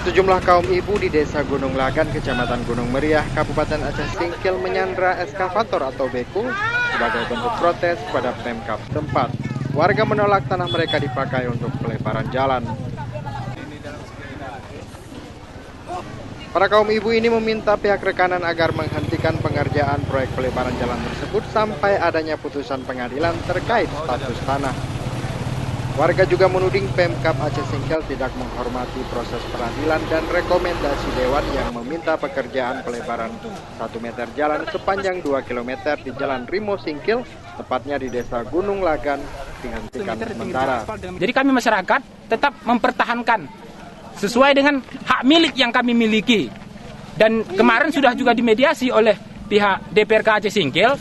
Sejumlah kaum ibu di Desa Gunung Lagan, Kecamatan Gunung Meriah, Kabupaten Aceh Singkil menyandra eskavator atau beko sebagai bentuk protes pada Pemkab tempat. Warga menolak tanah mereka dipakai untuk pelebaran jalan. Para kaum ibu ini meminta pihak rekanan agar menghentikan pengerjaan proyek pelebaran jalan tersebut sampai adanya putusan pengadilan terkait status tanah. Warga juga menuding Pemkab Aceh Singkil tidak menghormati proses peradilan dan rekomendasi Dewan yang meminta pekerjaan pelebaran 1 meter jalan sepanjang 2 km di Jalan Rimo Singkil, tepatnya di Desa Gunung Lagan, dihentikan sementara. Jadi kami masyarakat tetap mempertahankan sesuai dengan hak milik yang kami miliki. Dan kemarin sudah juga dimediasi oleh pihak DPRK Aceh Singkil.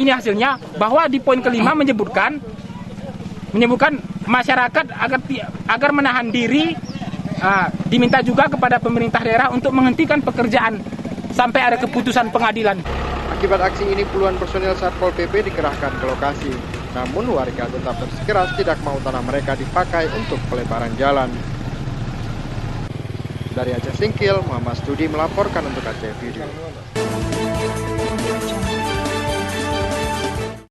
Ini hasilnya bahwa di poin kelima menyebutkan masyarakat agar menahan diri, diminta juga kepada pemerintah daerah untuk menghentikan pekerjaan sampai ada keputusan pengadilan. Akibat aksi ini puluhan personil Satpol PP dikerahkan ke lokasi. Namun warga tetap bersikeras tidak mau tanah mereka dipakai untuk pelebaran jalan. Dari Aceh Singkil, Muhammad Studi melaporkan untuk Aceh Video.